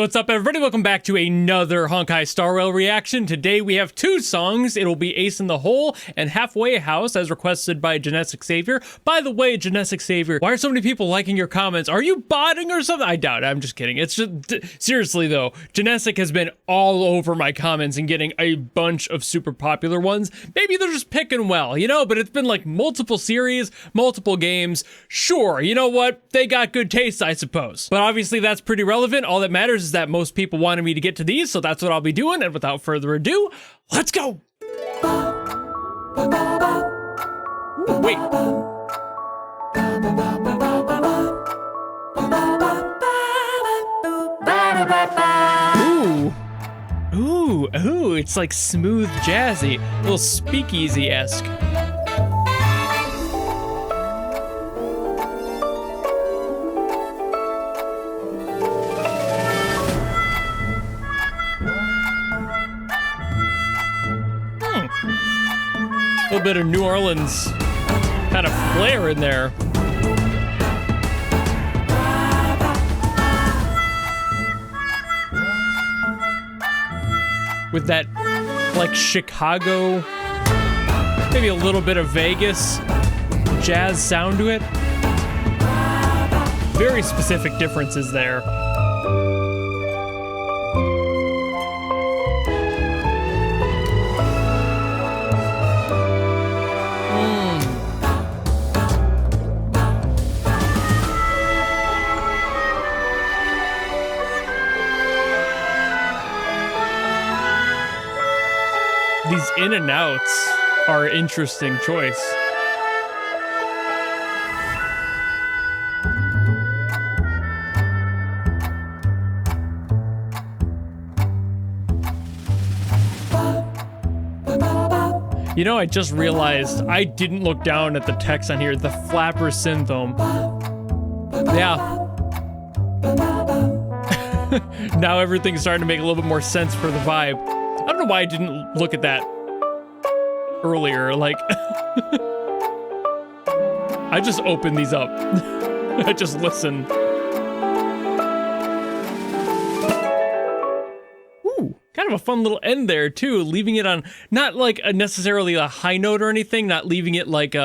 what's up, everybody? Welcome back to another Honkai Star Rail reaction. Today we have two songs. It'll be Ace in the Hole and Halfway House, as requested by Genetic Savior. By the way, Genetic Savior, why are so many people liking your comments? Are you botting or something? I doubt it. I'm just kidding. It's just, seriously though, Genetic has been all over my comments and getting a bunch of super popular ones. Maybe they're just picking well, you know, but it's been like multiple series, multiple games. Sure, you know what? They got good taste, I suppose. But obviously that's pretty relevant. All that matters is that most people wanted me to get to these, so that's what I'll be doing. And without further ado, let's go. Ooh, wait. Ooh, it's like smooth jazzy, a little speakeasy-esque. A little bit of New Orleans kind of flair in there. With that, like, Chicago, maybe a little bit of Vegas jazz sound to it. Very specific differences there. These in and outs are an interesting choice. You know, I just realized I didn't look down at the text on here, the flapper synthome. Yeah. Now everything's starting to make a little bit more sense for the vibe. I don't know why I didn't look at that earlier, like, I just opened these up. I just listen. Ooh, kind of a fun little end there too, leaving it on, not like necessarily a high note or anything, not leaving it like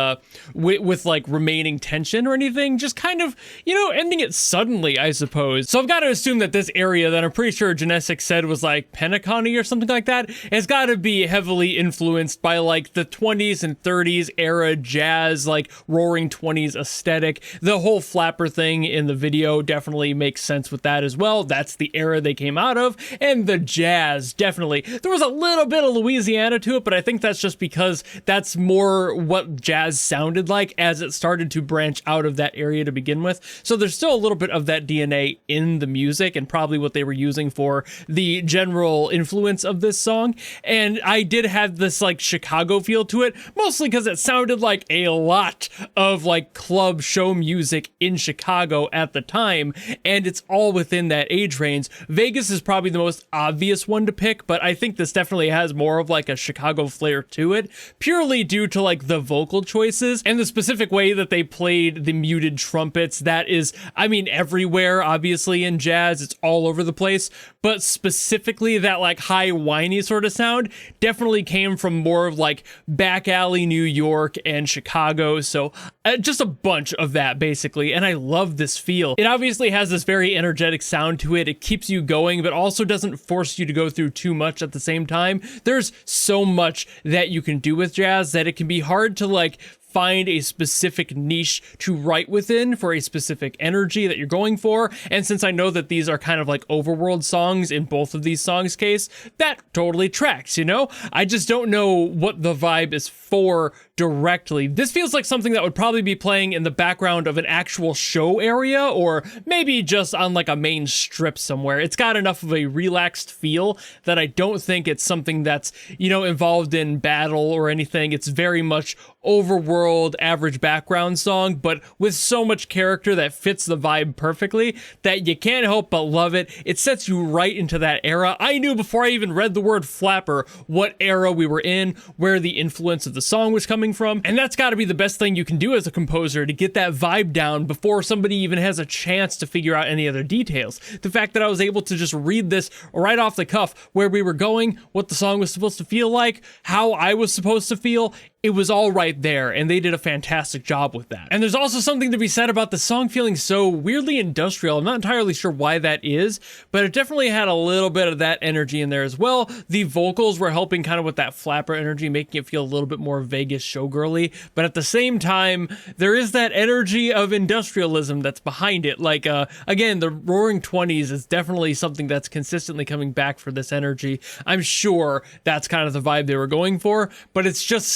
with like remaining tension or anything, just kind of, you know, ending it suddenly, I suppose. So I've got to assume that this area that I'm pretty sure Genetic said was like Pentacon-y or something like that, has got to be heavily influenced by like the 20s and 30s era jazz, like roaring 20s aesthetic. The whole flapper thing in the video definitely makes sense with that as well. That's the era they came out of, and the jazz, definitely. There was a little bit of Louisiana to it, but I think that's just because that's more what jazz sounded like as it started to branch out of that area to begin with. So there's still a little bit of that DNA in the music and probably what they were using for the general influence of this song. And I did have this like Chicago feel to it, mostly because it sounded like a lot of like club show music in Chicago at the time, and it's all within that age range. Vegas is probably the most obvious one to pick, but I think this definitely has more of like a Chicago flair to it, purely due to like the vocal choices and the specific way that they played the muted trumpets. That is, I mean, everywhere, obviously, in jazz, it's all over the place, but specifically that like high whiny sort of sound definitely came from more of like back alley New York and Chicago. So just a bunch of that basically, and I love this feel. It obviously has this very energetic sound to it. It keeps you going, but also doesn't force you to go through too much at the same time. There's so much that you can do with jazz that it can be hard to like find a specific niche to write within for a specific energy that you're going for. And since I know that these are kind of like overworld songs in both of these songs' case, that totally tracks, you know? I just don't know what the vibe is for directly. This feels like something that would probably be playing in the background of an actual show area, or maybe just on like a main strip somewhere. It's got enough of a relaxed feel that I don't think it's something that's, you know, involved in battle or anything. It's very much overworld average background song, but with so much character that fits the vibe perfectly that you can't help but love it. It sets you right into that era. I knew before I even read the word flapper what era we were in, where the influence of the song was coming coming from. And that's got to be the best thing you can do as a composer, to get that vibe down before somebody even has a chance to figure out any other details. The fact that I was able to just read this right off the cuff, where we were going, what the song was supposed to feel like, how I was supposed to feel, it was all right there, and they did a fantastic job with that. And there's also something to be said about the song feeling so weirdly industrial. I'm not entirely sure why that is, but it definitely had a little bit of that energy in there as well. The vocals were helping kind of with that flapper energy, making it feel a little bit more Vegas showgirly, but at the same time, there is that energy of industrialism that's behind it. Like, again, the Roaring 20s is definitely something that's consistently coming back for this energy. I'm sure that's kind of the vibe they were going for, but it's just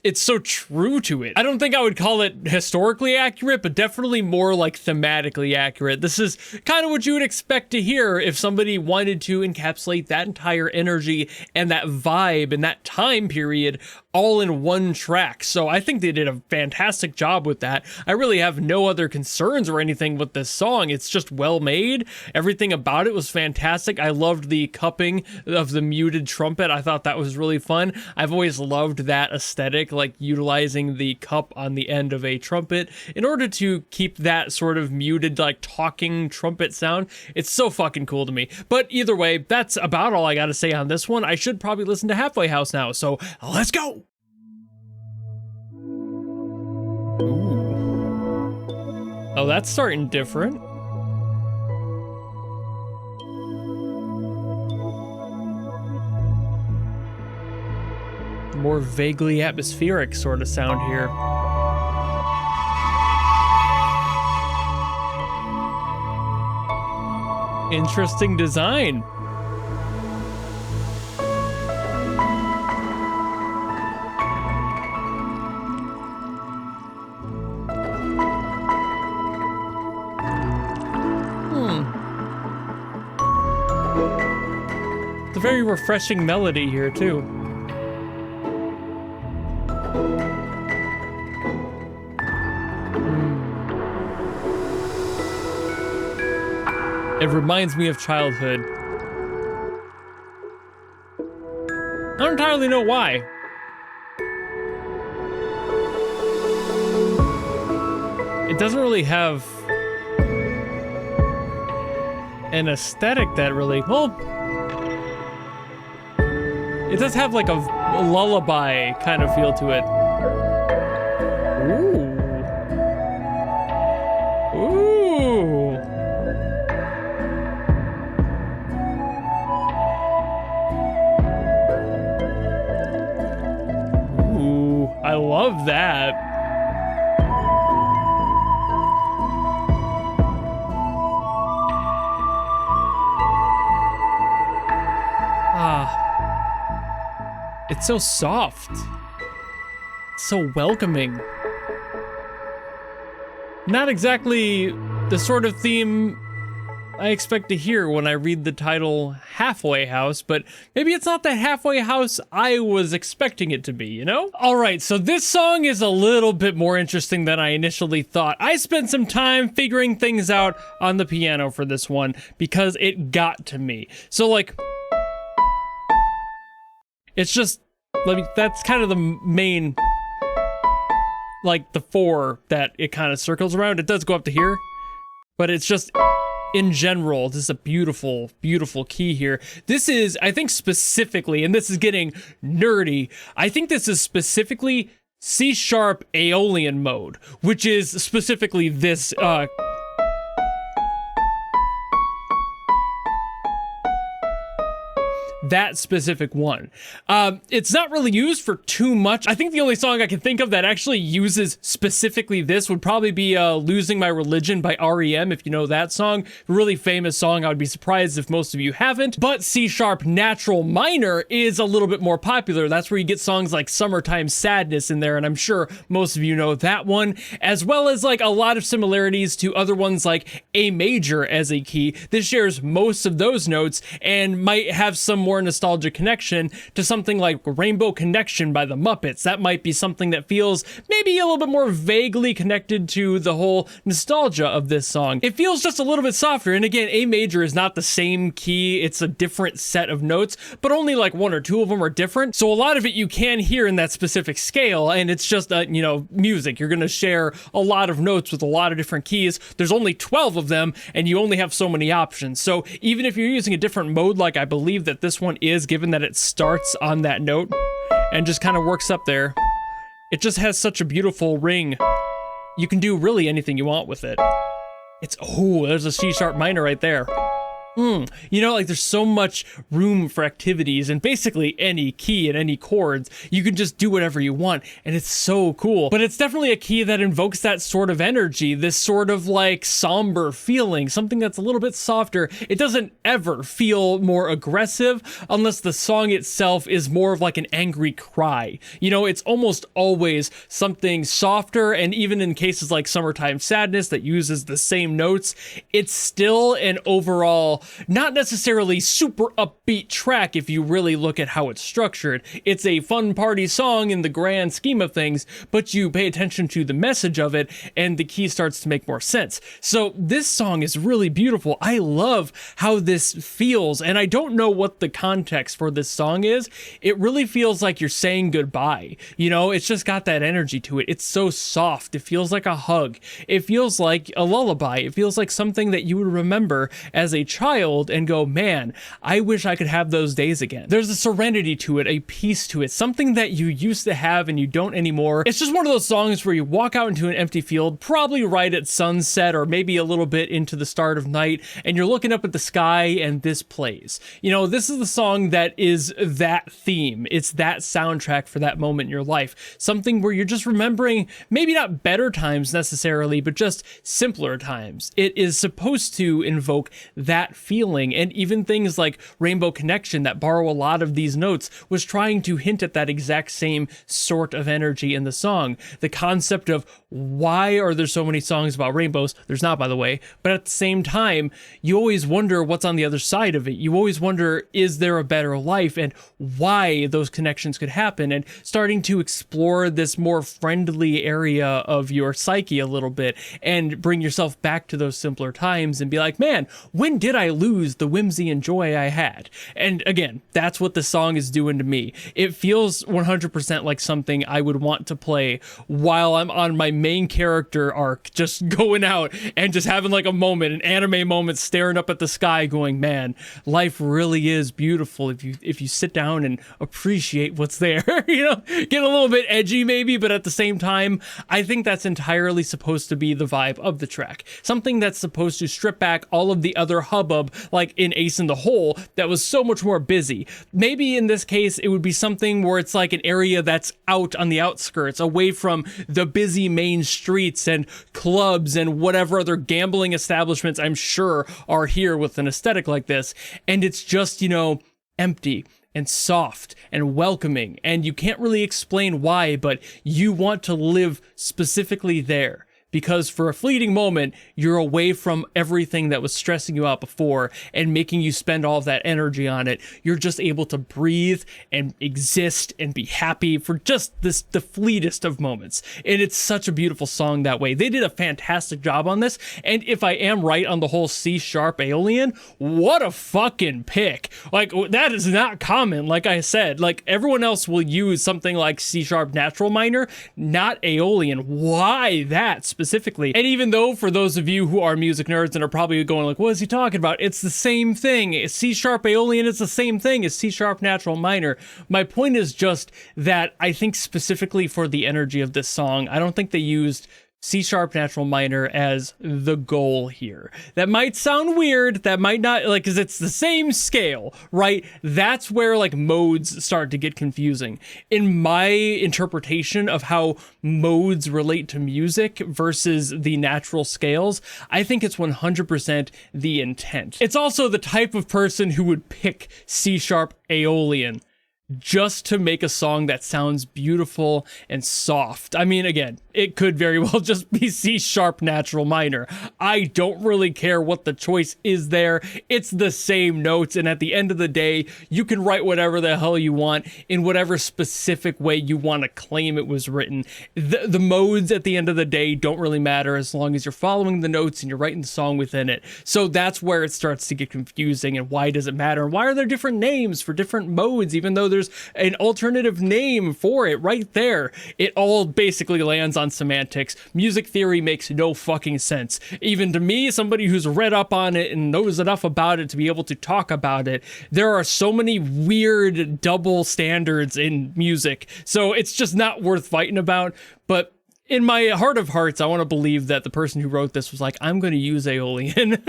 it's so true to it. I don't think I would call it historically accurate, but definitely more like thematically accurate. This is kind of what you would expect to hear if somebody wanted to encapsulate that entire energy and that vibe and that time period all in one track. So I think they did a fantastic job with that. I really have no other concerns or anything with this song. It's just well made. Everything about it was fantastic. I loved the cupping of the muted trumpet. I thought that was really fun. I've always loved that aesthetic, like utilizing the cup on the end of a trumpet in order to keep that sort of muted, like talking trumpet sound. It's so fucking cool to me. But either way, that's about all I gotta say on this one. I should probably listen to Halfway House now, so let's go! Ooh. Oh, that's starting different. More vaguely atmospheric sort of sound here. Interesting design. It's a very refreshing melody here, too. It reminds me of childhood. I don't entirely know why. It doesn't really have an aesthetic that really, well, it does have like a lullaby kind of feel to it. Ooh. Ooh. Ooh, I love that. It's so soft. It's so welcoming. Not exactly the sort of theme I expect to hear when I read the title Halfway House, but maybe it's not the halfway house I was expecting it to be, you know? Alright, so this song is a little bit more interesting than I initially thought. I spent some time figuring things out on the piano for this one because it got to me. So like, it's just, that's kind of the main, like the four that it kind of circles around. It does go up to here, but it's just, in general, this is a beautiful, beautiful key here. This is, I think specifically, and this is getting nerdy, I think this is specifically C# Aeolian mode, which is specifically this, that specific one. It's not really used for too much. I think the only song I can think of that actually uses specifically this would probably be Losing My Religion by REM, if you know that song. Really famous song. I would be surprised if most of you haven't. But C# natural minor is a little bit more popular. That's where you get songs like Summertime Sadness in there, and I'm sure most of you know that one, as well as like a lot of similarities to other ones like A major as a key. This shares most of those notes and might have some more nostalgic connection to something like Rainbow Connection by the Muppets. That might be something that feels maybe a little bit more vaguely connected to the whole nostalgia of this song. It feels just a little bit softer, and again, A major is not the same key, it's a different set of notes, but only like one or two of them are different, so a lot of it you can hear in that specific scale, and it's just, you know, music. You're gonna share a lot of notes with a lot of different keys. There's only 12 of them, and you only have so many options, so even if you're using a different mode like I believe that this one is, given that it starts on that note and just kind of works up there, it just has such a beautiful ring. You can do really anything you want with it. It's, oh, there's a C sharp minor right there. You know, like there's so much room for activities, and basically any key and any chords, you can just do whatever you want, and it's so cool. But it's definitely a key that invokes that sort of energy, this sort of like somber feeling, something that's a little bit softer. It doesn't ever feel more aggressive unless the song itself is more of like an angry cry. You know, it's almost always something softer, and even in cases like Summertime Sadness that uses the same notes, it's still an overall not necessarily super upbeat track if you really look at how it's structured. It's a fun party song in the grand scheme of things, but you pay attention to the message of it and the key starts to make more sense. So this song is really beautiful. I love how this feels, and I don't know what the context for this song is. It really feels like you're saying goodbye. You know, it's just got that energy to it. It's so soft. It feels like a hug. It feels like a lullaby. It feels like something that you would remember as a child and go, man, I wish I could have those days again. There's a serenity to it, a peace to it, something that you used to have and you don't anymore. It's just one of those songs where you walk out into an empty field, probably right at sunset or maybe a little bit into the start of night, and you're looking up at the sky and this plays. You know, this is the song that is that theme. It's that soundtrack for that moment in your life. Something where you're just remembering maybe not better times necessarily, but just simpler times. It is supposed to invoke that feeling, and even things like Rainbow Connection that borrow a lot of these notes was trying to hint at that exact same sort of energy in the song. The concept of why are there so many songs about rainbows? There's not, by the way, but at the same time, you always wonder what's on the other side of it. You always wonder, is there a better life, and why those connections could happen, and starting to explore this more friendly area of your psyche a little bit and bring yourself back to those simpler times and be like, man, when did I lose the whimsy and joy I had? And again, that's what the song is doing to me. It feels 100% like something I would want to play while I'm on my main character arc, just going out and just having like a moment, an anime moment, staring up at the sky going, man, life really is beautiful if you sit down and appreciate what's there. You know, get a little bit edgy maybe, but at the same time, I think that's entirely supposed to be the vibe of the track. Something that's supposed to strip back all of the other hubbub, like in Ace in the Hole, that was so much more busy. Maybe in this case, it would be something where it's like an area that's out on the outskirts, away from the busy main streets and clubs and whatever other gambling establishments I'm sure are here with an aesthetic like this. And it's just, you know, empty and soft and welcoming, and you can't really explain why, but you want to live specifically there. Because for a fleeting moment, you're away from everything that was stressing you out before and making you spend all of that energy on it. You're just able to breathe and exist and be happy for just the fleetest of moments. And it's such a beautiful song that way. They did a fantastic job on this. And if I am right on the whole C sharp Aeolian, what a fucking pick. Like, that is not common. Like I said, like everyone else will use something like C sharp natural minor, not Aeolian. Why that specifically? And even though for those of you who are music nerds and are probably going like, what is he talking about? It's the same thing. C sharp Aeolian is the same thing as C sharp natural minor. My point is just that I think specifically for the energy of this song, I don't think they used C sharp natural minor as the goal here. That might sound weird, that might not, like, because it's the same scale, right? That's where like modes start to get confusing. In my interpretation of how modes relate to music versus the natural scales, I think it's 100% the intent. It's also the type of person who would pick C sharp Aeolian, just to make a song that sounds beautiful and soft. I mean, again, it could very well just be C sharp natural minor. I don't really care what the choice is there. It's the same notes, and at the end of the day, you can write whatever the hell you want in whatever specific way you want to claim it was written. The modes at the end of the day don't really matter as long as you're following the notes and you're writing the song within it. So that's where it starts to get confusing, and why does it matter? And why are there different names for different modes, even though there's an alternative name for it right there? It all basically lands on semantics. Music theory makes no fucking sense. Even to me, somebody who's read up on it and knows enough about it to be able to talk about it, there are so many weird double standards in music. So it's just not worth fighting about. But in my heart of hearts, I want to believe that the person who wrote this was like, I'm going to use Aeolian,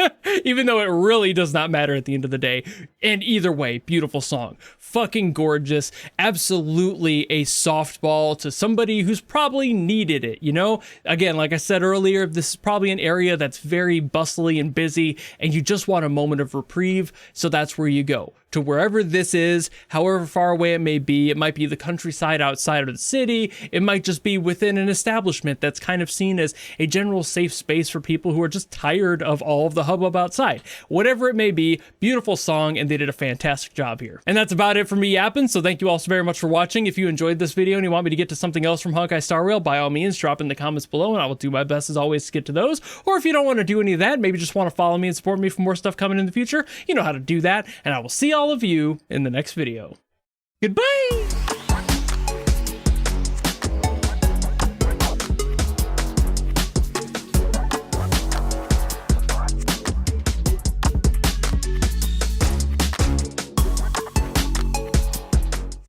even though it really does not matter at the end of the day. And either way, beautiful song. Fucking gorgeous. Absolutely a softball to somebody who's probably needed it, you know? Again, like I said earlier, this is probably an area that's very bustly and busy, and you just want a moment of reprieve, so that's where you go. To wherever this is, however far away it may be. It might be the countryside outside of the city. It might just be within an establishment that's kind of seen as a general safe space for people who are just tired of all of the hubbub outside. Whatever it may be, beautiful song, and they did a fantastic job here. And that's about it for me yapping, so thank you all so very much for watching. If you enjoyed this video and you want me to get to something else from Honkai Star Rail, by all means, drop in the comments below, and I will do my best as always to get to those. Or if you don't want to do any of that, maybe just want to follow me and support me for more stuff coming in the future, you know how to do that, and I will see all of you in the next video. Goodbye!